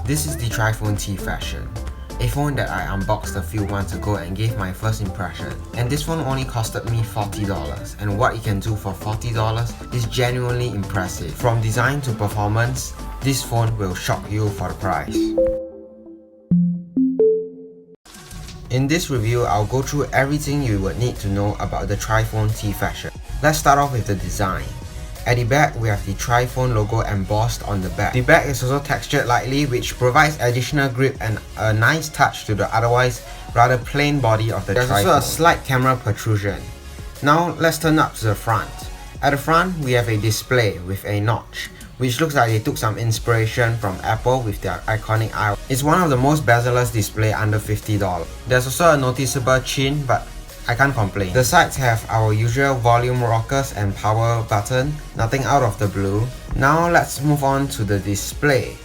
This is the Trifone T Fashion, a phone that I unboxed a few months ago and gave my first impression. And this phone only costed me $40, and what it can do for $40 is genuinely impressive. From design to performance, this phone will shock you for the price. In this review, I'll go through everything you would need to know about the Trifone T Fashion. Let's start off with the design. At the back, we have the Trifone logo embossed on the back. The back is also textured lightly, which provides additional grip and a nice touch to the otherwise rather plain body of the Trifone. There's also a slight camera protrusion. Now let's turn up to the front. At the front, we have a display with a notch, which looks like they took some inspiration from Apple with their iconic eye. It's one of the most bezel-less display under $50. There's also a noticeable chin, but I can't complain. The sides have our usual volume rockers and power button, nothing out of the blue. Now let's move on to the display.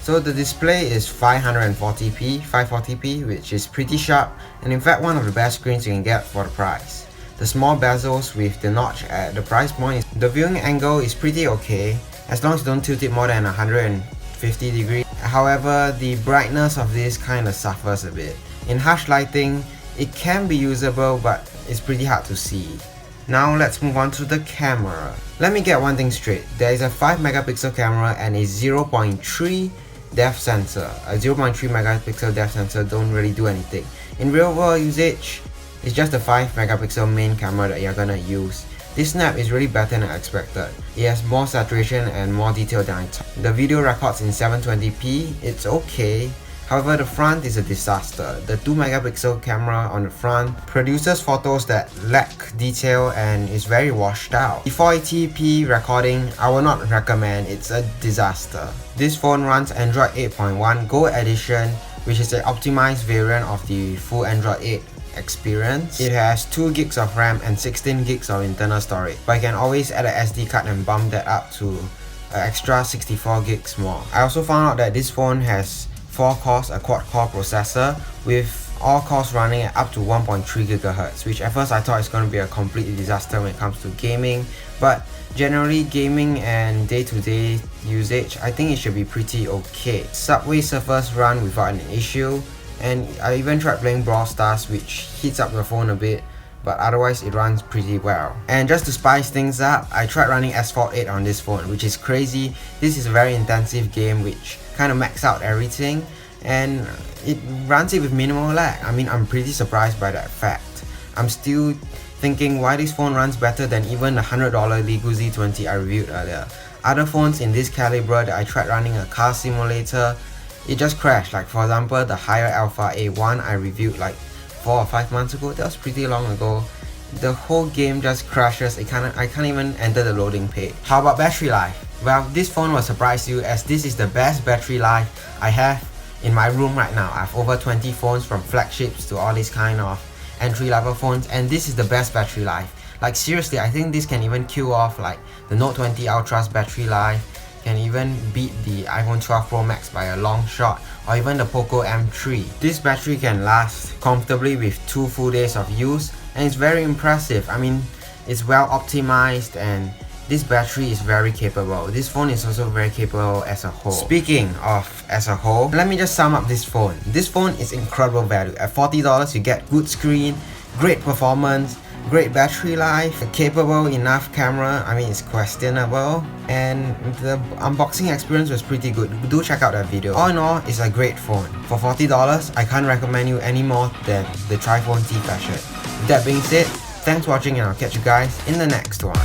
So the display is 540p, which is pretty sharp, and in fact one of the best screens you can get for the price. The small bezels with the notch at the price point, the viewing angle is pretty okay, as long as you don't tilt it more than 150 degrees. However, the brightness of this kind of suffers a bit. In harsh lighting, it can be usable, but it's pretty hard to see. Now let's move on to the camera. Let me get one thing straight. There is a 5 megapixel camera and a 0.3 depth sensor. A 0.3 megapixel depth sensor don't really do anything. In real world usage, it's just a 5 megapixel main camera that you're gonna use. This snap is really better than I expected. It has more saturation and more detail than I thought. The video records in 720p, it's okay. However, the front is a disaster. The 2 megapixel camera on the front produces photos that lack detail and is very washed out. The 480p recording, I will not recommend, it's a disaster. This phone runs Android 8.1 Go Edition, which is an optimized variant of the full Android 8 experience. It has 2 gigs of RAM and 16 gigs of internal storage, but you can always add an SD card and bump that up to an extra 64 gigs more. I also found out that this phone has 4 cores, a quad-core processor, with all cores running at up to 1.3 GHz, which at first I thought it's going to be a complete disaster when it comes to gaming, but generally gaming and day-to-day usage, I think it should be pretty okay. Subway Surfers run without an issue, and I even tried playing Brawl Stars, which heats up the phone a bit, but otherwise it runs pretty well. And just to spice things up, I tried running Asphalt 8 on this phone, which is crazy. This is a very intensive game which kind of max out everything, and it runs it with minimal lag. I mean, I'm pretty surprised by that fact. I'm still thinking why this phone runs better than even the $100 Lego Z20 I reviewed earlier. Other phones in this caliber that I tried running a car simulator, it just crashed. Like for example, the Higher Alpha A1 I reviewed like 4 or 5 months ago. That was pretty long ago. The whole game just crashes. I can't even enter the loading page. How about battery life? Well, this phone will surprise you, as this is the best battery life I have in my room right now. I have over 20 phones, from flagships to all these kind of entry-level phones, and this is the best battery life. Like seriously, I think this can even kill off like the Note 20 Ultra's battery life, can even beat the iPhone 12 Pro Max by a long shot, or even the Poco M3. This battery can last comfortably with 2 full days of use, and it's very impressive. I mean, it's well optimized, and this battery is very capable. This phone is also very capable as a whole. Speaking of as a whole, let me just sum up this phone. This phone is incredible value. At $40, you get good screen, great performance, great battery life, a capable enough camera. I mean, it's questionable, and the unboxing experience was pretty good. Do check out that video. All in all, it's a great phone. For $40, I can't recommend you any more than the Trifone T Fashion. With that being said, thanks for watching, and I'll catch you guys in the next one.